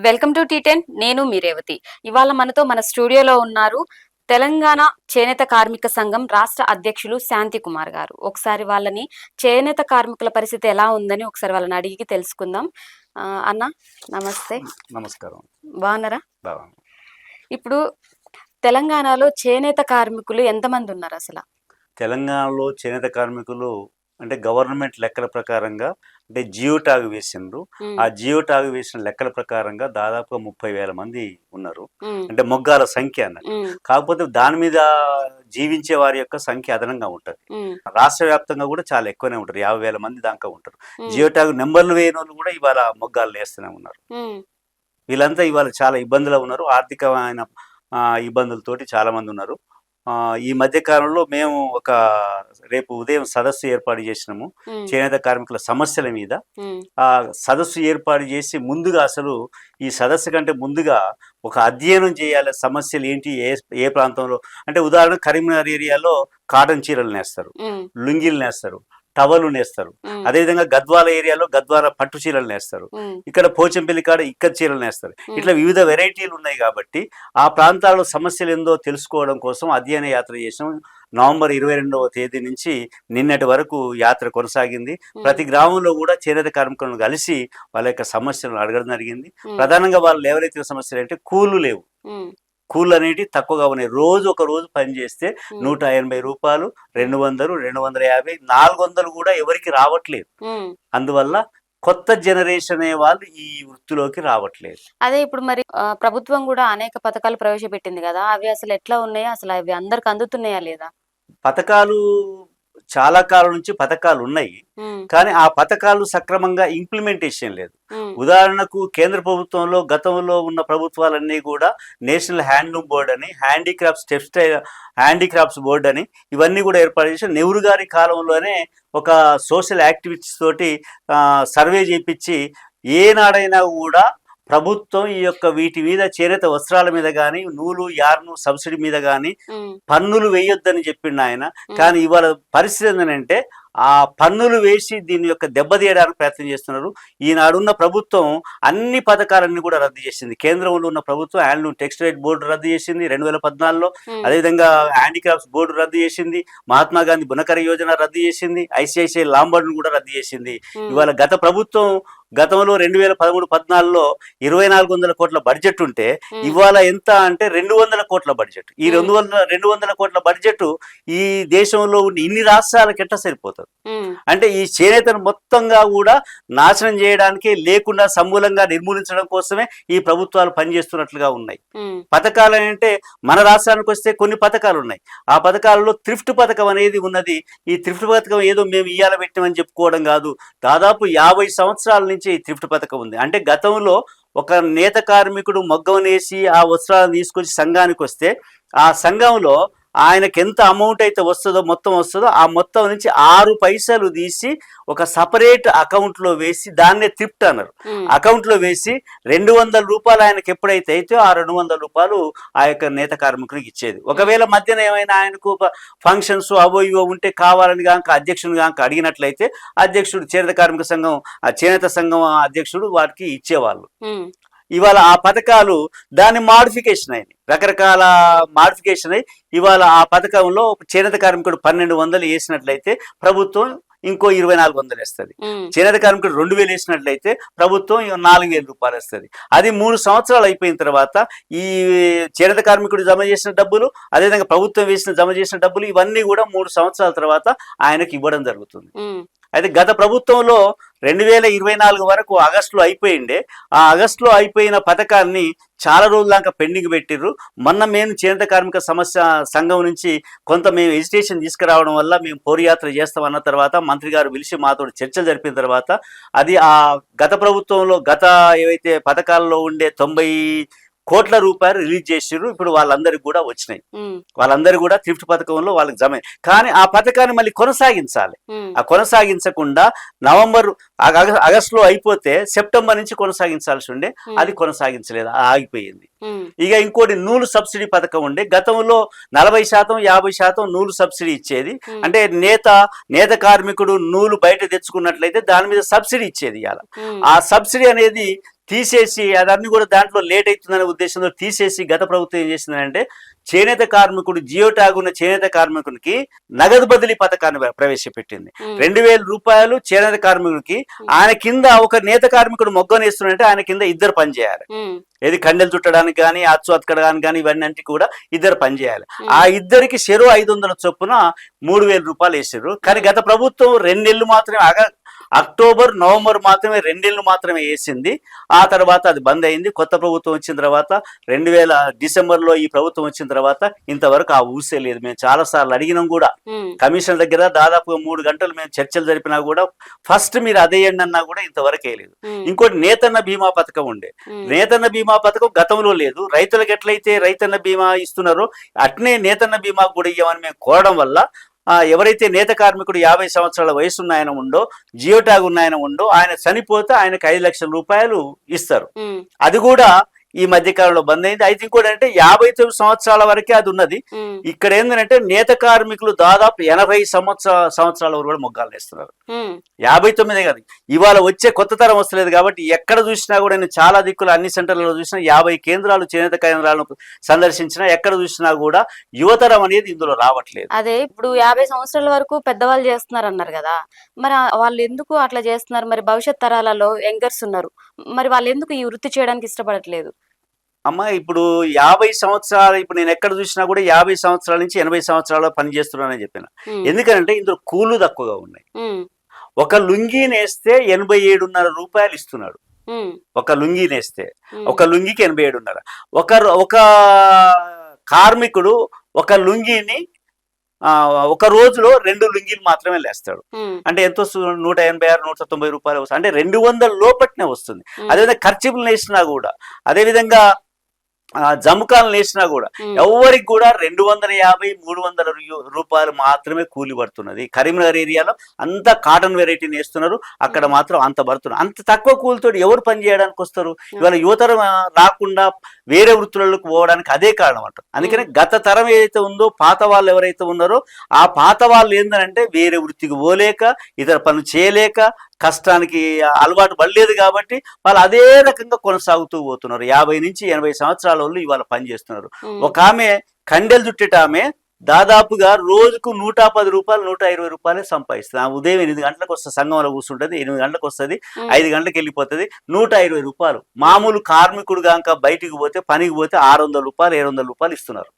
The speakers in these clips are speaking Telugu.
Welcome to టీ10. నేను మీ రేవతి. ఇవాళ మనతో మన స్టూడియోలో ఉన్నారు తెలంగాణ చేనేత కార్మిక సంఘం రాష్ట్ర అధ్యక్షులు శాంతి కుమార్ గారు. ఒకసారి వాళ్ళని చేనేత కార్మికుల పరిస్థితి ఎలా ఉందని ఒకసారి వాళ్ళని అడిగి తెలుసుకుందాం. అన్న నమస్తే. నమస్కారం. బాగున్నారా? ఇప్పుడు తెలంగాణలో చేనేత కార్మికులు ఎంతమంది ఉన్నారు అసలు? తెలంగాణలో చేనేత కార్మికులు అంటే గవర్నమెంట్ లెక్కల ప్రకారంగా అంటే జియో ట్యాగ్ వేసిండ్రు. ఆ జియో ట్యాగ్ వేసిన లెక్కల ప్రకారంగా దాదాపుగా 30,000 మంది ఉన్నారు. అంటే మొగ్గాల సంఖ్య అన్నట్టు. కాకపోతే దాని మీద జీవించే వారి యొక్క సంఖ్య అదనంగా ఉంటుంది. రాష్ట్ర వ్యాప్తంగా కూడా చాలా ఎక్కువనే ఉంటారు. 50,000 మంది దాకా ఉంటారు. జియో ట్యాగ్ నెంబర్లు వేయని వాళ్ళు కూడా ఇవాళ మొగ్గాలు వేస్తూనే ఉన్నారు. వీళ్ళంతా ఇవాళ చాలా ఇబ్బందులు ఉన్నారు. ఆర్థికమైన ఇబ్బందులతోటి చాలా మంది ఉన్నారు. ఈ మధ్య కాలంలో మేము రేపు ఉదయం సదస్సు ఏర్పాటు చేసినాము చేనేత కార్మికుల సమస్యల మీద. ఆ సదస్సు ఏర్పాటు చేసి ముందుగా అసలు ఈ సదస్సు కంటే ముందుగా ఒక అధ్యయనం చేయాలి. సమస్యలు ఏంటి, ఏ ప్రాంతంలో అంటే ఉదాహరణ కరీంనగర్ ఏరియాలో కాటన్ చీరలు నేస్తారు, లుంగీలు నేస్తారు, టవలు నేస్తారు. అదేవిధంగా గద్వాల ఏరియాలో గద్వాల పట్టు చీరలు నేస్తారు. ఇక్కడ పోచంపల్లి కాడ ఇక్కత్ చీరలు నేస్తారు. ఇట్లా వివిధ వెరైటీలు ఉన్నాయి కాబట్టి ఆ ప్రాంతాల్లో సమస్యలు ఏందో తెలుసుకోవడం కోసం అధ్యయన యాత్ర చేసాం. నవంబర్ 22వ తేదీ నుంచి నిన్నటి వరకు యాత్ర కొనసాగింది. ప్రతి గ్రామంలో కూడా చేనేత కార్మికులను కలిసి వాళ్ళ యొక్క సమస్యలను అడగడం జరిగింది. ప్రధానంగా వాళ్ళు లేవనెత్తిన సమస్యలు అంటే కూలు లేవు. కూళ్ళు అనేవి తక్కువగా ఉన్నాయి. ఒక రోజు పని చేస్తే 180 రూపాయలు, 200, 250, 400 కూడా ఎవరికి రావట్లేదు. అందువల్ల కొత్త జనరేషన్ అనే వాళ్ళు ఈ వృత్తిలోకి రావట్లేదు. అదే ఇప్పుడు మరి ప్రభుత్వం కూడా అనేక పథకాలు ప్రవేశపెట్టింది కదా, అవి అసలు ఎట్లా ఉన్నాయి, అసలు అవి అందరికి అందుతున్నాయా లేదా? పథకాలు చాలా కాలం నుంచి పథకాలు ఉన్నాయి, కానీ ఆ పథకాలు సక్రమంగా ఇంప్లిమెంటేషన్ లేదు. ఉదాహరణకు కేంద్ర ప్రభుత్వంలో గతంలో ఉన్న ప్రభుత్వాలన్నీ కూడా నేషనల్ హ్యాండ్లూమ్ బోర్డ్ అని, హ్యాండీక్రాఫ్ట్స్ బోర్డు అని ఇవన్నీ కూడా ఏర్పాటు చేసి నెహ్రూ గారి కాలంలోనే ఒక సోషల్ యాక్టివిటీస్ తోటి సర్వే చేయించి ఏనాడైనా కూడా ప్రభుత్వం ఈ యొక్క వీటి మీద చేనేత వస్త్రాల మీద కానీ నూలు యార్ను సబ్సిడీ మీద కానీ పన్నులు వేయొద్దని చెప్పిండు ఆయన. కానీ ఇవాళ పరిస్థితి ఏంటంటే ఆ పన్నులు వేసి దీని యొక్క దెబ్బతీయడానికి ప్రయత్నం చేస్తున్నారు. ఈనాడున్న ప్రభుత్వం అన్ని పథకాలన్నీ కూడా రద్దు చేసింది. కేంద్రంలో ఉన్న ప్రభుత్వం హ్యాండ్లూమ్ టెక్స్టైల్ బోర్డు రద్దు చేసింది 2014లో. అదేవిధంగా హ్యాండీక్రాఫ్ట్స్ బోర్డు రద్దు చేసింది. మహాత్మా గాంధీ బునకర యోజన రద్దు చేసింది. ఐసిఐసిఐ లాంబార్డును కూడా రద్దు చేసింది. ఇవాళ గత ప్రభుత్వం గతంలో 2013-14లో 2,400 కోట్ల బడ్జెట్ ఉంటే ఇవాళ ఎంత అంటే 200 కోట్ల బడ్జెట్. ఈ 200 కోట్ల బడ్జెట్ ఈ దేశంలో ఉన్న ఇన్ని రాష్ట్రాలకు ఎట్లా సరిపోతుంది? అంటే ఈ చేనేతను మొత్తంగా కూడా నాశనం చేయడానికి లేకుండా సమూలంగా నిర్మూలించడం కోసమే ఈ ప్రభుత్వాలు పనిచేస్తున్నట్లుగా ఉన్నాయి. పథకాలు అంటే మన రాష్ట్రానికి వస్తే కొన్ని పథకాలు ఉన్నాయి. ఆ పథకాలలో థ్రిఫ్ట్ పథకం అనేది ఉన్నది. ఈ థ్రిఫ్ట్ పథకం ఏదో మేము ఇయ్యాల పెట్టామని చెప్పుకోవడం కాదు. దాదాపు 50 సంవత్సరాల నుంచి ఈ థ్రిఫ్ట్ పథకం ఉంది. అంటే గతంలో ఒక నేత కార్మికుడు మొగ్గం నేసి ఆ వస్త్రాలను తీసుకొచ్చి సంఘానికి వస్తే ఆ సంఘంలో ఆయనకి ఎంత అమౌంట్ అయితే మొత్తం వస్తుందో ఆ మొత్తం నుంచి 6 పైసలు తీసి ఒక సపరేట్ అకౌంట్లో వేసి దాన్నే థ్రిఫ్ట్ అన్నారు. అకౌంట్లో వేసి 200 రూపాయలు ఆయనకి ఎప్పుడైతే అయితే ఆ 200 రూపాయలు ఆ యొక్క నేత కార్మికునికి ఇచ్చేది. ఒకవేళ మధ్యన ఏమైనా ఆయనకు ఫంక్షన్స్ అవో ఇవో ఉంటే కావాలని కాక అధ్యక్షుని కాక అడిగినట్లయితే అధ్యక్షుడు చేనేత కార్మిక సంఘం చేనేత సంఘం అధ్యక్షుడు వాటికి ఇచ్చేవాళ్ళు. ఇవాళ ఆ పథకాలు దాని మాడిఫికేషన్ అయింది, రకరకాల మాడిఫికేషన్ అయ్యి ఇవాళ ఆ పథకంలో చేనేత కార్మికుడు 1,200 వేసినట్లయితే ప్రభుత్వం ఇంకో 2,400 వేస్తుంది. చేనేత కార్మికుడు 2,000 వేసినట్లయితే ప్రభుత్వం 4,000 రూపాయలు వేస్తుంది. అది 3 సంవత్సరాలు అయిపోయిన తర్వాత ఈ చేనేత కార్మికుడు జమ చేసిన డబ్బులు, అదేవిధంగా ప్రభుత్వం జమ చేసిన డబ్బులు ఇవన్నీ కూడా 3 సంవత్సరాల తర్వాత ఆయనకు ఇవ్వడం జరుగుతుంది. అయితే గత ప్రభుత్వంలో 2024 వరకు ఆగస్టులో అయిపోయిండే. ఆ ఆగస్టులో అయిపోయిన పథకాన్ని చాలా రోజుల దాకా పెండింగ్ పెట్టిర్రు. మొన్న మేము చేనేత కార్మిక సంఘం నుంచి కొంత మేము ఎజిటేషన్ తీసుకురావడం వల్ల మేము పోరుయాత్ర చేస్తామన్న తర్వాత మంత్రి గారు పిలిచి మాతో చర్చలు జరిపిన తర్వాత అది ఆ గత ప్రభుత్వంలో ఏవైతే పథకాల్లో ఉండే 90 కోట్ల రూపాయలు రిలీజ్ చేసిర్రు. ఇప్పుడు వాళ్ళందరికీ కూడా వచ్చినాయి. వాళ్ళందరూ కూడా థ్రిఫ్ట్ పథకంలో వాళ్ళకి జమ. కానీ ఆ పథకాన్ని మళ్ళీ కొనసాగించాలి. ఆ కొనసాగించకుండా ఆగస్టులో అయిపోతే సెప్టెంబర్ నుంచి కొనసాగించాల్సి ఉండే, అది కొనసాగించలేదు, ఆగిపోయింది. ఇక ఇంకోటి నూలు సబ్సిడీ పథకం ఉండే. గతంలో 40%, 50% నూలు సబ్సిడీ ఇచ్చేది. అంటే నేత కార్మికుడు నూలు బయట తెచ్చుకున్నట్లయితే దాని మీద సబ్సిడీ ఇచ్చేది. ఇవాళ ఆ సబ్సిడీ అనేది తీసేసి అదన్నీ కూడా దాంట్లో లేట్ అవుతుందనే ఉద్దేశంతో తీసేసి గత ప్రభుత్వం ఏం చేసిందంటే చేనేత కార్మికుడు జియో ట్యాగ్ ఉన్న చేనేత కార్మికునికి నగదు బదిలీ పథకాన్ని ప్రవేశపెట్టింది. 2,000 రూపాయలు చేనేత కార్మికుడికి. ఆయన కింద ఒక నేత కార్మికుడు మొగ్గనేస్తున్నాడంటే ఆయన కింద ఇద్దరు పని చేయాలి. ఏది కండెలు చుట్టడానికి కానీ అచ్చు అతకడానికి కానీ ఇవన్నీ కూడా ఇద్దరు పని చేయాలి. ఆ ఇద్దరికి చెరో 500 చొప్పున 3,000 రూపాయలు వేసారు. కానీ గత ప్రభుత్వం 2 నెలలు మాత్రమే అక్టోబర్ నవంబర్ మాత్రమే 2 నెలలు మాత్రమే వేసింది. ఆ తర్వాత అది బంద్ అయింది. కొత్త ప్రభుత్వం వచ్చిన తర్వాత 2000 డిసెంబర్లో ఈ ప్రభుత్వం వచ్చిన తర్వాత ఇంతవరకు ఆ ఊసే లేదు. మేము చాలా సార్లు అడిగినాం కూడా కమిషన్ దగ్గర, దాదాపుగా 3 గంటలు మేము చర్చలు జరిపినా కూడా ఫస్ట్ మీరు అదేయండి అన్నా కూడా ఇంతవరకు వేయలేదు. ఇంకోటి నేతన్న బీమా పథకం ఉండే. నేతన్న బీమా పథకం గతంలో లేదు. రైతులకు ఎట్లయితే రైతన్న బీమా ఇస్తున్నారో అట్నే నేతన్న బీమా కూడా ఇవ్వమని మేము కోరడం వల్ల ఎవరైతే నేత కార్మికుడు 50 సంవత్సరాల వయసు ఉన్న ఆయన ఉండో, జియో ట్యాగ్ ఉన్న ఆయన ఉండో, ఆయన చనిపోతే ఆయనకు 5 లక్షల రూపాయలు ఇస్తారు. అది కూడా ఈ మధ్య కాలంలో బంద్ అయింది. అయితే ఇంకోటి అంటే 59 సంవత్సరాల వరకే అది ఉన్నది. ఇక్కడ ఏంటంటే నేత కార్మికులు దాదాపు 80 సంవత్సరాల వరకు కూడా మొగ్గాలు వేస్తున్నారు. 59 కాదు, ఇవాళ వచ్చే కొత్త తరం వస్తలేదు కాబట్టి ఎక్కడ చూసినా కూడా నేను చాలా దిక్కులు అన్ని సెంటర్లలో చూసినా 50 కేంద్రాలు చేనేత కేంద్రాలను సందర్శించినా ఎక్కడ చూసినా కూడా యువతరం అనేది ఇందులో రావట్లేదు. అదే ఇప్పుడు 50 సంవత్సరాల వరకు పెద్దవాళ్ళు చేస్తున్నారు అన్నారు కదా, మరి వాళ్ళు ఎందుకు అట్లా చేస్తున్నారు? మరి భవిష్యత్ తరాలలో యంగర్స్ ఉన్నారు, మరి వాళ్ళు ఎందుకు ఈ వృత్తి చేయడానికి ఇష్టపడట్లేదు? అమ్మ ఇప్పుడు 50 సంవత్సరాలు, ఇప్పుడు నేను ఎక్కడ చూసినా కూడా 50 సంవత్సరాల నుంచి 80 సంవత్సరాలు పని చేస్తున్నానని చెప్పిన. ఎందుకంటే ఇందులో కూలు తక్కువగా ఉన్నాయి. ఒక లుంగీ నేస్తే 87.5 రూపాయలు ఇస్తున్నాడు. ఒక లుంగీ నేస్తే ఒక లుంగికి 87.5. ఒక కార్మికుడు ఒక లుంగిని ఒక రోజులో 2 లుంగీలు మాత్రమే లేస్తాడు. అంటే ఎంత వస్తుంది? 186, 190 రూపాయలు వస్తుంది. అంటే 200 లోపట్నే వస్తుంది. అదేవిధంగా ఖర్చులు నేసినా కూడా, అదేవిధంగా జముకాలు నేసినా కూడా ఎవరికి కూడా 250, 300 రూపాయలు మాత్రమే కూలి పడుతున్నది. కరీంనగర్ ఏరియాలో అంత కాటన్ వెరైటీ నేస్తున్నారు, అక్కడ మాత్రం అంత పడుతున్నారు. అంత తక్కువ కూలితో ఎవరు పని చేయడానికి వస్తారు? ఇవాళ యువతరం రాకుండా వేరే వృత్తులకు పోవడానికి అదే కారణం అంటారు. అందుకని గత తరం ఏదైతే ఉందో, పాత వాళ్ళు ఎవరైతే ఉన్నారో ఆ పాత వాళ్ళు ఏంటంటే వేరే వృత్తికి పోలేక, ఇతర పనులు చేయలేక, కష్టానికి అలవాటు పడలేదు కాబట్టి వాళ్ళు అదే రకంగా కొనసాగుతూ పోతున్నారు. 50 నుంచి 80 సంవత్సరాల వాళ్ళు ఇవాళ పని చేస్తున్నారు. ఒక ఆమె కండెలు చుట్టేట ఆమె దాదాపుగా రోజుకు 110 రూపాయలు, 120 రూపాయలే సంపాదిస్తుంది. ఆ ఉదయం 8 గంటలకు వస్తుంది, సంఘంలో కూర్చుంటుంది, 8 గంటలకు వస్తుంది, 5 గంటలకు వెళ్ళిపోతుంది, 120 రూపాయలు. మామూలు కార్మికుడు గాక బయటికి పోతే, పనికి పోతే 600 రూపాయలు, 700 రూపాయలు ఇస్తున్నారు.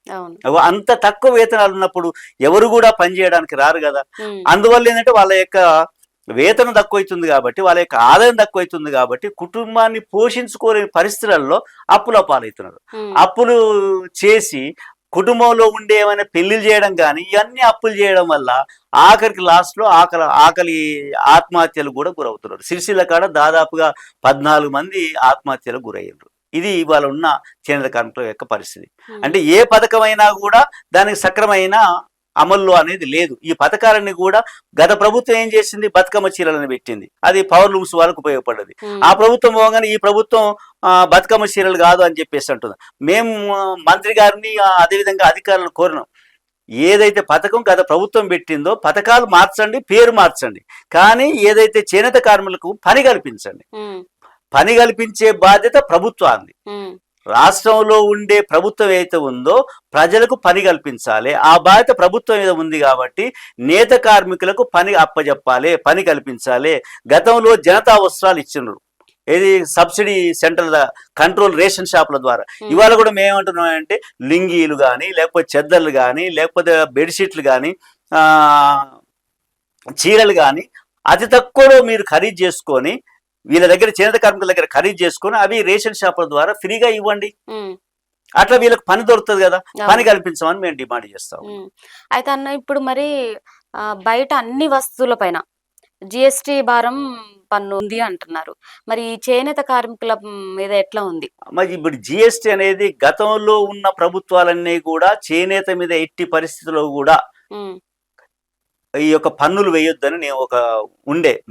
అంత తక్కువ వేతనాలు ఉన్నప్పుడు ఎవరు కూడా పని చేయడానికి రారు కదా. అందువల్ల ఏంటంటే వాళ్ళ యొక్క వేతనం తక్కువైతుంది కాబట్టి, వాళ్ళ యొక్క ఆదాయం తక్కువైతుంది కాబట్టి కుటుంబాన్ని పోషించుకోలేని పరిస్థితులలో అప్పుల పాలవుతున్నారు. అప్పులు చేసి కుటుంబంలో ఉండే ఏమైనా పెళ్లిళ్ళు చేయడం కానీ ఇవన్నీ అప్పులు చేయడం వల్ల ఆఖరికి లాస్ట్లో ఆకలి ఆత్మహత్యలు కూడా గురవుతున్నారు. సిరిసిల్ల కాడ దాదాపుగా 14 మంది ఆత్మహత్యలకు గురయ్యారు. ఇది ఇవాళ ఉన్న చేనేత కార్మికుల యొక్క పరిస్థితి. అంటే ఏ పథకమైనా కూడా దానికి సక్రమైన అమల్లో అనేది లేదు. ఈ పథకాలన్నీ కూడా గత ప్రభుత్వం ఏం చేసింది? బతుకమ్మ చీరలను పెట్టింది, అది పవర్ లూమ్స్ వాళ్ళకు ఉపయోగపడ్డది. ఆ ప్రభుత్వం పోగానే ఈ ప్రభుత్వం బతుకమ్మ చీరలు కాదు అని చెప్పేసి అంటుంది. మేము మంత్రి గారిని అదేవిధంగా అధికారులను కోరినాం, ఏదైతే పథకం గత ప్రభుత్వం పెట్టిందో పథకాలు మార్చండి, పేరు మార్చండి, కానీ ఏదైతే చేనేత కార్మికులకు పని కల్పించండి. పని కల్పించే బాధ్యత ప్రభుత్వాన్ని. రాష్ట్రంలో ఉండే ప్రభుత్వం ఏదైతే ఉందో ప్రజలకు పని కల్పించాలి, ఆ బాధ్యత ప్రభుత్వం మీద ఉంది కాబట్టి నేత కార్మికులకు పని అప్పచెప్పాలి, పని కల్పించాలి. గతంలో జనతా వస్త్రాలు ఇచ్చినారు, ఏది సబ్సిడీ సెంటర్ల కంట్రోల్ రేషన్ షాపుల ద్వారా. ఇవాళ కూడా మేమేమంటున్నాం అంటే లింగీలు కానీ, లేకపోతే చెద్దర్లు కానీ, లేకపోతే బెడ్షీట్లు కానీ, చీరలు కానీ అతి తక్కువలో మీరు ఖరీదు చేసుకొని వీళ్ళ దగ్గర చేనేత కార్మికుల దగ్గర ఖరీదు చేసుకుని అవి రేషన్ షాపుల ద్వారా ఫ్రీగా ఇవ్వండి. అట్లా వీళ్ళకి పని దొరుకుతుంది కదా, పని కల్పించమని మేము డిమాండ్ చేస్తాం. అయితే అన్న, ఇప్పుడు మరి బయట అన్ని వస్తువుల పైన జిఎస్టి భారం పన్ను ఉంది అంటున్నారు, మరి చేనేత కార్మికుల మీద ఎట్లా ఉంది? మరి ఇప్పుడు జిఎస్టి అనేది గతంలో ఉన్న ప్రభుత్వాలన్నీ కూడా చేనేత మీద ఎట్టి పరిస్థితుల్లో కూడా ఈ యొక్క పన్నులు వేయొద్దని నేను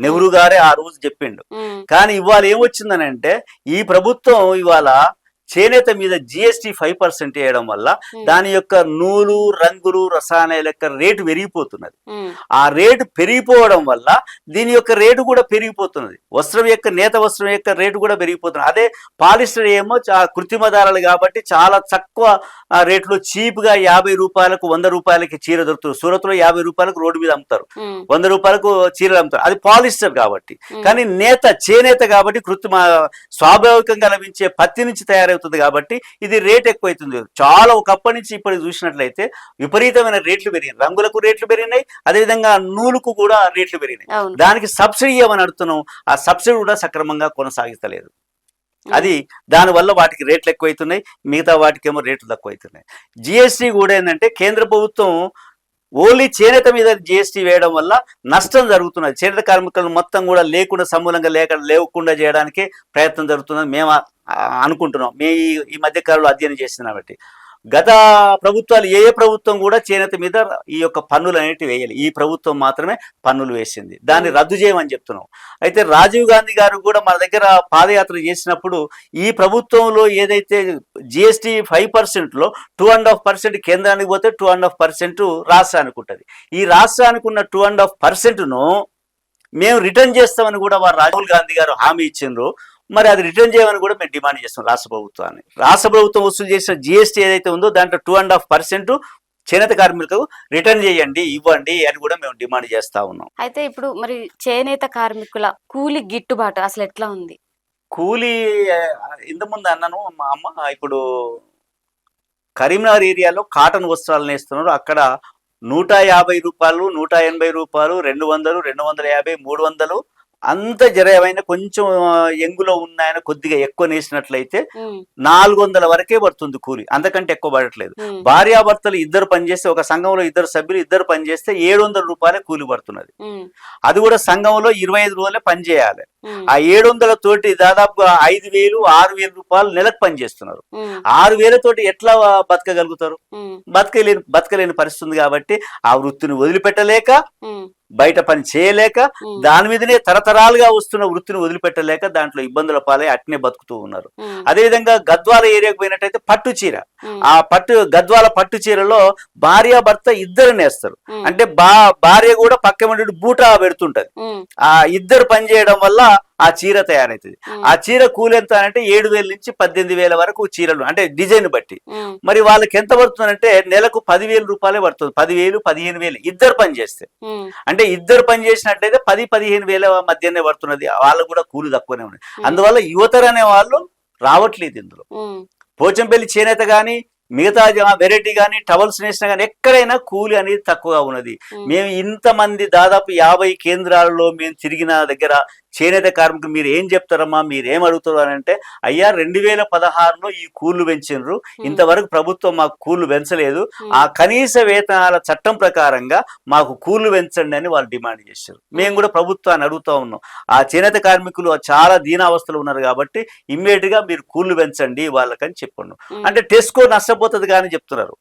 నెహ్రూ గారే ఆ రోజు చెప్పిండు. కానీ ఇవాళ ఏమొచ్చిందని అంటే ఈ ప్రభుత్వం ఇవాళ చేనేత మీద GST 5% వేయడం వల్ల దాని యొక్క నూలు, రంగులు, రసాయనాల యొక్క రేటు పెరిగిపోతున్నది. ఆ రేటు పెరిగిపోవడం వల్ల దీని యొక్క రేటు కూడా పెరిగిపోతున్నది. నేత వస్త్రం యొక్క రేటు కూడా పెరిగిపోతున్నది. అదే పాలిస్టర్ ఏమో కృత్రిమ దారాలు కాబట్టి చాలా తక్కువ రేట్లో చీప్గా 50 రూపాయలకు 100 రూపాయలకి చీర దొరుకుతుంది. సూరత్ లో 50 రూపాయలకు రోడ్డు మీద అమ్ముతారు, 100 రూపాయలకు చీరలు అమ్ముతారు. అది పాలిస్టర్ కాబట్టి. కానీ చేనేత కాబట్టి స్వాభావికంగా లభించే పత్తి నుంచి తయారవుతుంది కాబట్టి ఇది రేట్ ఎక్కువైతుంది. చాలా ఒకప్పటి నుంచి ఇప్పటికి చూసినట్లయితే విపరీతమైన రేట్లు పెరిగినాయి. రంగులకు రేట్లు పెరిగినాయి, అదేవిధంగా నూలుకు కూడా రేట్లు పెరిగినాయి. దానికి సబ్సిడీ ఏమని అడుగుతున్నాం, ఆ సబ్సిడీ కూడా సక్రమంగా కొనసాగిస్తలేదు. అది దానివల్ల వాటికి రేట్లు ఎక్కువైతున్నాయి, మిగతా వాటికేమో రేట్లు తక్కువైతున్నాయి. GST కూడా ఏంటంటే కేంద్ర ప్రభుత్వం ఓన్లీ చేనేత మీద GST వేయడం వల్ల నష్టం జరుగుతున్నది. చేనేత కార్మికులను మొత్తం కూడా సమూలంగా లేకుండా చేయడానికి ప్రయత్నం జరుగుతున్నది మేము అనుకుంటున్నాం. ఈ మధ్య కాలంలో అధ్యయనం చేస్తున్నాం. బట్టి గత ప్రభుత్వాలు ఏ ప్రభుత్వం కూడా చేనేత మీద ఈ యొక్క పన్నులు అనేవి వేయాలి. ఈ ప్రభుత్వం మాత్రమే పన్నులు వేసింది. దాన్ని రద్దు చేయమని చెప్తున్నాం. అయితే రాజీవ్ గాంధీ గారు కూడా మన దగ్గర పాదయాత్ర చేసినప్పుడు ఈ ప్రభుత్వంలో ఏదైతే GST 5%లో 2.5% కేంద్రానికి పోతే 2.5% రాష్ట్రానికి ఉంటుంది. ఈ రాష్ట్రానికి ఉన్న 2.5%ను మేము రిటర్న్ చేస్తామని కూడా రాహుల్ గాంధీ గారు హామీ ఇచ్చిండ్రు. మరి అది రిటర్న్ చేయమని కూడా మేము డిమాండ్ చేస్తాం రాష్ట్ర ప్రభుత్వాన్ని. రాష్ట్ర ప్రభుత్వం వసూలు చేసిన GST ఏదైతే ఉందో దాంట్లో 2.5% చేనేత కార్మికులకు రిటర్న్ చేయండి, ఇవ్వండి అని కూడా మేము డిమాండ్ చేస్తా ఉన్నాం. అయితే ఇప్పుడు మరి చేనేత కార్మికుల కూలి గిట్టుబాటు అసలు ఎట్లా ఉంది? కూలీ ఇంతకుముందు అన్నాను మా అమ్మ, ఇప్పుడు కరీంనగర్ ఏరియాలో కాటన్ వస్త్రాలు నేస్తున్నారు. అక్కడ 150 రూపాయలు, 180 రూపాయలు, 200, 250, 300 అంత జరమైన కొంచెం ఎంగులో ఉన్నాయని కొద్దిగా ఎక్కువ నేసినట్లయితే 400 వరకే పడుతుంది కూలి, అంతకంటే ఎక్కువ పడట్లేదు. భార్యాభర్తలు ఇద్దరు పనిచేస్తే, ఒక సంఘంలో ఇద్దరు సభ్యులు ఇద్దరు పనిచేస్తే 700 రూపాయలే కూలి పడుతున్నది. అది కూడా సంఘంలో 25 రోజులే పనిచేయాలి. ఆ 700 తోటి దాదాపుగా 5,000, 6,000 రూపాయలు నెలకు పనిచేస్తున్నారు. 6,000 తోటి ఎట్లా బతకగలుగుతారు? బతకలేని పరిస్థితుంది. కాబట్టి ఆ వృత్తిని వదిలిపెట్టలేక, బయట పని చేయలేక, దాని మీదనే తరతరాలుగా వస్తున్న వృత్తిని వదిలిపెట్టలేక దాంట్లో ఇబ్బందుల పాలై అట్నే బతుకుతూ ఉన్నారు. అదేవిధంగా గద్వాల ఏరియాకు పోయినట్టయితే పట్టు చీర, ఆ గద్వాల పట్టు చీరలో భార్య భర్త ఇద్దరు నేస్తారు. అంటే భార్య కూడా పక్క బూటా పెడుతుంటది. ఆ ఇద్దరు పని చేయడం వల్ల ఆ చీర తయారైతుంది. ఆ చీర కూలి ఎంత అంటే 7,000 నుంచి 18,000 వరకు చీరలు, అంటే డిజైన్ బట్టి. మరి వాళ్ళకి ఎంత పడుతుందంటే నెలకు 10,000 రూపాయలే పడుతుంది. 10,000, 15,000 ఇద్దరు పని చేస్తే. అంటే ఇద్దరు పని చేసినట్టయితే 10,000-15,000 మధ్యనే పడుతున్నది. వాళ్ళకు కూడా కూలి తక్కువనే ఉంది. అందువల్ల యువతరు అనే వాళ్ళు రావట్లేదు ఇందులో. పోచంపల్లి చేనేత గాని, మిగతా వెరైటీ కానీ, టవల్స్ నేసినా కానీ ఎక్కడైనా కూలి అనేది తక్కువగా ఉన్నది. మేము ఇంతమంది దాదాపు 50 కేంద్రాలలో మేము తిరిగిన దగ్గర చేనేత కార్మికులు మీరు ఏం చెప్తారమ్మా, మీరేం అడుగుతారు అని అంటే, అయ్యా 2016లో ఈ కూళ్లు పెంచినరు, ఇంతవరకు ప్రభుత్వం మాకు కూళ్లు పెంచలేదు, ఆ కనీస వేతనాల చట్టం ప్రకారంగా మాకు కూళ్లు పెంచండి అని వాళ్ళు డిమాండ్ చేశారు. మేము కూడా ప్రభుత్వాన్ని అడుగుతా ఉన్నాం. ఆ చేనేత కార్మికులు చాలా దీనావస్థలు ఉన్నారు కాబట్టి ఇమ్మీడియట్ గా మీరు కూళ్లు పెంచండి వాళ్ళకని చెప్పండు. అంటే టెస్కో నష్టపోతుంది కానీ చెప్తున్నారు.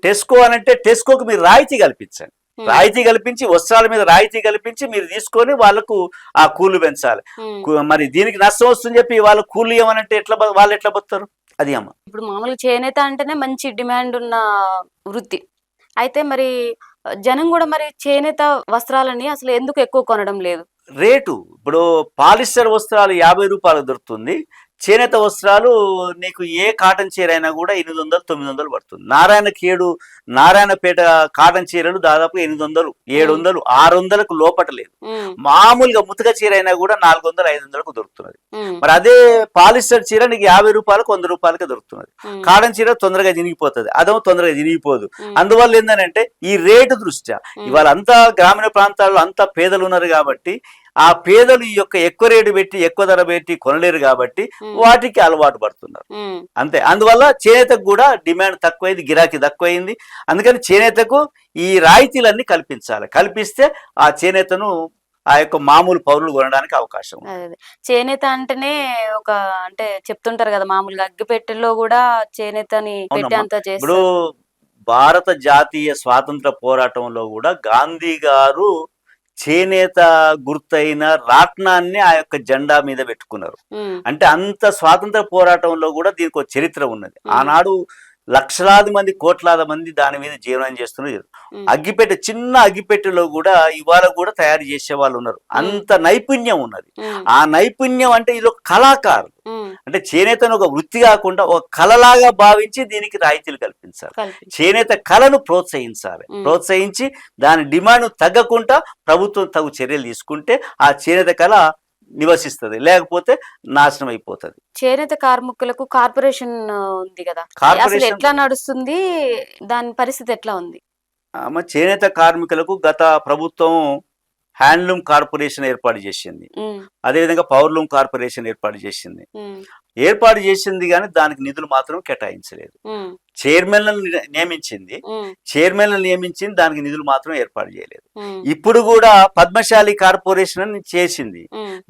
టెస్కో అనంటే టెస్కోకి మీరు రాయితీ కల్పించండి, రాయితీ కల్పించి, వస్త్రాల మీద రాయితీ కల్పించి మీరు తీసుకొని వాళ్ళకు ఆ కూలు పెంచాలి. మరి దీనికి నష్టం వస్తుందని చెప్పి వాళ్ళు కూలు ఇవ్వమంటే వాళ్ళు ఎట్లా బతారు? అది అమ్మ. ఇప్పుడు మామూలుగా చేనేత అంటేనే మంచి డిమాండ్ ఉన్న వృత్తి. అయితే మరి జనం కూడా మరి చేనేత వస్త్రాలని అసలు ఎందుకు ఎక్కువ కొనడం లేదు? రేటు ఇప్పుడు పాలిస్టర్ వస్త్రాలు 50 రూపాయలు దొరుకుతుంది. చేనేత వస్త్రాలు నీకు ఏ కాటన్ చీర అయినా కూడా 800, 900 పడుతుంది. నారాయణపేట కాటన్ చీరలు దాదాపు 800, 700, 600కు లోపట లేదు. మామూలుగా ముతక చీర అయినా కూడా 400, 500కు దొరుకుతున్నది. మరి అదే పాలిస్టర్ చీర నీకు 50 రూపాయలకు, 100 రూపాయలకే దొరుకుతున్నది. కాటన్ చీర తొందరగా చినిగిపోతుంది, అదో తొందరగా చినిగిపోదు. అందువల్ల ఏంటంటే ఈ రేటు దృష్ట్యా ఇవాళ అంతా గ్రామీణ ప్రాంతాల్లో అంతా పేదలు ఉన్నారు కాబట్టి ఆ పేదలు ఈ యొక్క ఎక్కువ రేటు పెట్టి, ఎక్కువ ధర పెట్టి కొనలేరు కాబట్టి వాటికి అలవాటు పడుతున్నారు అంతే. అందువల్ల చేనేతకు కూడా డిమాండ్ తక్కువైంది, గిరాకీ తక్కువైంది. అందుకని చేనేతకు ఈ రాయితీలన్నీ కల్పించాలి. కల్పిస్తే ఆ చేనేతను ఆ యొక్క మామూలు పౌరులు కొనడానికి అవకాశం. చేనేత అంటేనే ఒక అంటే చెప్తుంటారు కదా, మామూలుగా అగ్గిపెట్టెల్లో కూడా చేనేతని పెట్టి అంతా చేస్తారు. ఇప్పుడు భారత జాతీయ స్వాతంత్ర పోరాటంలో కూడా గాంధీ గారు చేనేత గుర్తైన రాట్నాన్ని ఆ యొక్క జెండా మీద పెట్టుకున్నారు. అంటే అంత స్వాతంత్ర పోరాటంలో కూడా దీనికి ఒక చరిత్ర ఉన్నది. ఆనాడు లక్షలాది మంది, కోట్లాది మంది దాని మీద జీవనం చేస్తున్నారు. అగ్గిపెట్టె, చిన్న అగ్గిపెట్టెలో కూడా ఇవాళ కూడా తయారు చేసే వాళ్ళు ఉన్నారు. అంత నైపుణ్యం ఉన్నది. ఆ నైపుణ్యం అంటే ఇది ఒక కళాకారులు, అంటే చేనేతను ఒక వృత్తి కాకుండా ఒక కళలాగా భావించి దీనికి రాయితీలు కల్పించాలి. చేనేత కళను ప్రోత్సహించి దాని డిమాండ్ తగ్గకుండా ప్రభుత్వం తగు చర్యలు తీసుకుంటే ఆ చేనేత కళ నివసిస్తుంది, లేకపోతే నాశనం అయిపోతుంది. చేనేత కార్మికులకు కార్పొరేషన్ ఉంది కదా, అసలు ఎట్లా నడుస్తుంది, దాని పరిస్థితి ఎట్లా ఉంది? చేనేత కార్మికులకు గత ప్రభుత్వం హ్యాండ్లూమ్ కార్పొరేషన్ ఏర్పాటు చేసింది, అదేవిధంగా పవర్లూమ్ కార్పొరేషన్ ఏర్పాటు చేసింది కానీ దానికి నిధులు మాత్రం కేటాయించలేదు. చైర్మన్లను నియమించింది, దానికి నిధులు మాత్రం ఏర్పాటు చేయలేదు. ఇప్పుడు కూడా పద్మశాలి కార్పొరేషన్ అని చేసింది,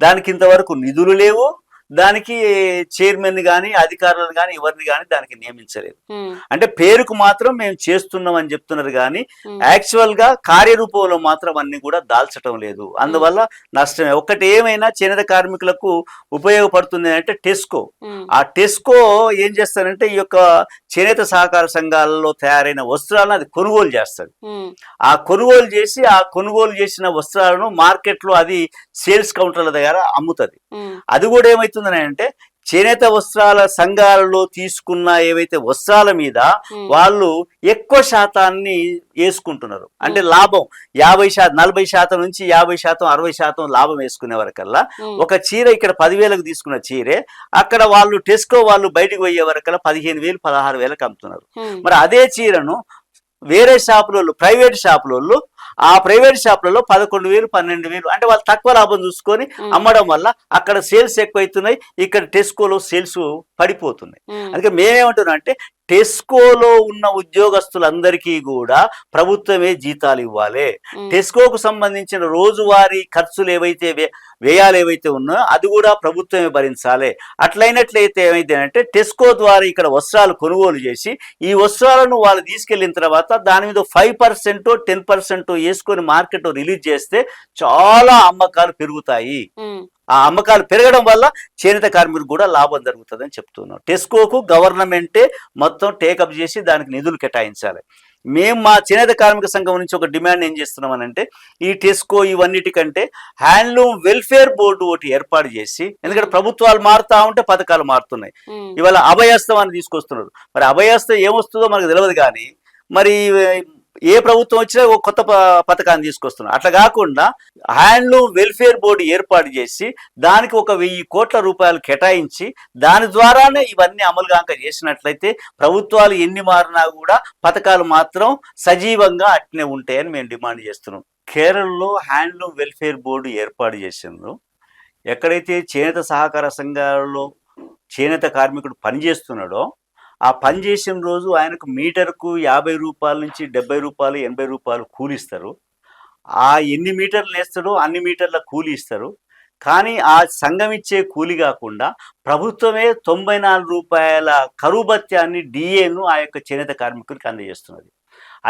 దానికి ఇంతవరకు నిధులు లేవు, దానికి చైర్మన్ గాని అధికారులను గాని ఎవరిని గాని దానికి నియమించలేదు. అంటే పేరుకు మాత్రం మేము చేస్తున్నాం అని చెప్తున్నారు కానీ యాక్చువల్ గా కార్యరూపంలో మాత్రం అన్ని కూడా దాల్చటం లేదు. అందువల్ల నష్టమే. ఒకటి ఏమైనా చేనేత కార్మికులకు ఉపయోగపడుతుంది అంటే టెస్కో. ఆ టెస్కో ఏం చేస్తారంటే ఈ యొక్క చేనేత సహకార సంఘాలలో తయారైన వస్త్రాలను అది కొనుగోలు చేస్తుంది. ఆ కొనుగోలు చేసిన వస్త్రాలను మార్కెట్ లో అది సేల్స్ కౌంటర్ల దగ్గర అమ్ముతుంది. అది కూడా ఏమైతుందని అంటే చేనేత వస్త్రాల సంఘాలలో తీసుకున్న ఏవైతే వస్త్రాల మీద వాళ్ళు ఎక్కువ శాతాన్ని వేసుకుంటున్నారు. అంటే లాభం 40% నుంచి 50%, 60% లాభం వేసుకునే వరకల్లా ఒక చీర ఇక్కడ 10,000కు తీసుకున్న చీరే అక్కడ వాళ్ళు టెస్కో వాళ్ళు బయటకు పోయే వరకల్లా 15,000, 16,000కు అమ్ముతున్నారు. మరి అదే చీరను వేరే షాపులలో, ప్రైవేట్ షాపులలో, ఆ ప్రైవేట్ షాపులలో 11,000, 12,000 అంటే వాళ్ళు తక్కువ లాభం చూసుకొని అమ్మడం వల్ల అక్కడ సేల్స్ ఎక్కువ అవుతున్నాయి, ఇక్కడ టెస్కోలో సేల్స్ పడిపోతున్నాయి. అందుకే మేమేమంటున్నాం అంటే టెస్కోలో ఉన్న ఉద్యోగస్తులందరికీ కూడా ప్రభుత్వమే జీతాలు ఇవ్వాలి. టెస్కోకు సంబంధించిన రోజువారీ ఖర్చులు ఏవైతే వ్యయాలు ఏవైతే ఉన్నాయో అది కూడా ప్రభుత్వమే భరించాలి. అట్లయినట్లయితే ఏమైతే అంటే టెస్కో ద్వారా ఇక్కడ వస్త్రాలు కొనుగోలు చేసి ఈ వస్త్రాలను వాళ్ళు తీసుకెళ్లిన తర్వాత దాని మీద 5%, 10% వేసుకొని మార్కెట్ రిలీజ్ చేస్తే చాలా అమ్మకాలు పెరుగుతాయి. ఆ అమ్మకాలు పెరగడం వల్ల చేనేత కార్మికులకు కూడా లాభం జరుగుతుందని చెప్తున్నాం. టెస్కోకు గవర్నమెంటే మొత్తం టేకప్ చేసి దానికి నిధులు కేటాయించాలి. మేము మా చేనేత కార్మిక సంఘం నుంచి ఒక డిమాండ్ ఏం చేస్తున్నామనంటే ఈ టెస్కో ఇవన్నిటికంటే హ్యాండ్లూమ్ వెల్ఫేర్ బోర్డు ఒకటి ఏర్పాటు చేసి, ఎందుకంటే ప్రభుత్వాలు మారుతా ఉంటే పథకాలు మారుతున్నాయి. ఇవాళ అభయహస్తం అని తీసుకొస్తున్నారు. మరి అభయహస్తం ఏమొస్తుందో మనకు తెలియదు కానీ మరి ఏ ప్రభుత్వం వచ్చినా ఒక కొత్త పథకాన్ని తీసుకొస్తున్నారు. అట్లా కాకుండా హ్యాండ్లూమ్ వెల్ఫేర్ బోర్డు ఏర్పాటు చేసి దానికి ఒక 1,000 కోట్ల రూపాయలు కేటాయించి దాని ద్వారానే ఇవన్నీ అమలుగాక చేసినట్లయితే ప్రభుత్వాలు ఎన్ని మారినా కూడా పథకాలు మాత్రం సజీవంగా అట్నే ఉంటాయని మేము డిమాండ్ చేస్తున్నాం. కేరళలో హ్యాండ్లూమ్ వెల్ఫేర్ బోర్డు ఏర్పాటు చేసిండ్రు. ఎక్కడైతే చేనేత సహకార సంఘాలలో చేనేత కార్మికుడు పనిచేస్తున్నాడో ఆ పని చేసిన రోజు ఆయనకు మీటర్కు 50 రూపాయల నుంచి 70 రూపాయలు, 80 రూపాయలు కూలిస్తారు. ఆ ఎన్ని మీటర్లు వేస్తాడో అన్ని మీటర్ల కూలి ఇస్తారు. కానీ ఆ సంఘం ఇచ్చే కూలి కాకుండా ప్రభుత్వమే 94 రూపాయల కరువు భత్యాన్ని డిఏను ఆ యొక్క చేనేత కార్మికుడికి అందజేస్తున్నది.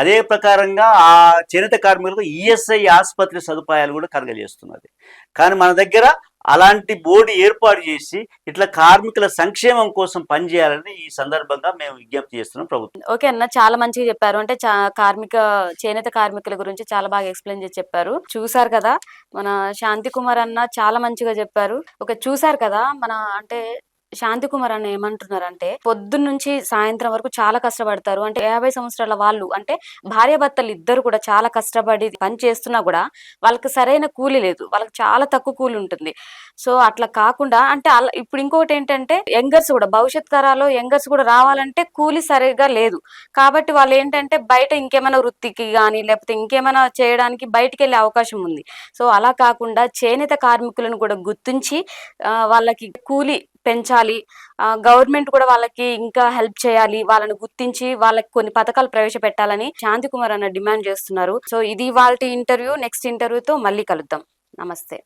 అదే ప్రకారంగా ఆ చేనేత కార్మికులకు ఈఎస్ఐ ఆసుపత్రి సదుపాయాలు కూడా కలగజేస్తున్నది. కానీ మన దగ్గర అలాంటి బోర్డు ఏర్పాటు చేసి ఇట్లా కార్మికుల సంక్షేమం కోసం పనిచేయాలని ఈ సందర్భంగా మేము విజ్ఞప్తి చేస్తున్నాం ప్రభుత్వం. ఓకే అన్న, చాలా మంచిగా చెప్పారు. అంటే చేనేత కార్మికుల గురించి చాలా బాగా ఎక్స్ప్లెయిన్ చేసి చెప్పారు. చూసారు కదా మన శాంతి కుమార్ అన్న, చాలా మంచిగా చెప్పారు. చూసారు కదా మన అంటే శాంతి కుమార్ అన్న ఏమంటున్నారంటే పొద్దున్న నుంచి సాయంత్రం వరకు చాలా కష్టపడతారు. అంటే 50 సంవత్సరాల వాళ్ళు, అంటే భార్యాభర్తలు ఇద్దరు కూడా చాలా కష్టపడి పని చేస్తున్నా కూడా వాళ్ళకి సరైన కూలి లేదు, వాళ్ళకి చాలా తక్కువ కూలి ఉంటుంది. సో అట్లా కాకుండా అంటే ఇప్పుడు ఇంకొకటి ఏంటంటే యంగర్స్ కూడా, భవిష్యత్ తరాల్లో యంగర్స్ కూడా రావాలంటే కూలి సరిగా లేదు. కాబట్టి వాళ్ళు ఏంటంటే బయట ఇంకేమైనా వృత్తికి కానీ లేకపోతే ఇంకేమైనా చేయడానికి బయటికి వెళ్ళే అవకాశం ఉంది. సో అలా కాకుండా చేనేత కార్మికులను కూడా గుర్తించి వాళ్ళకి కూలి పెంచాలి, గవర్నమెంట్ కూడా వాళ్ళకి ఇంకా హెల్ప్ చేయాలి, వాళ్ళని గుర్తించి వాళ్ళకి కొన్ని పథకాలు ప్రవేశపెట్టాలని శాంతి కుమార్ అన్న డిమాండ్ చేస్తున్నారు. సో ఇది వాళ్ళ ఇంటర్వ్యూ. నెక్స్ట్ ఇంటర్వ్యూతో మళ్ళీ కలుద్దాం. నమస్తే.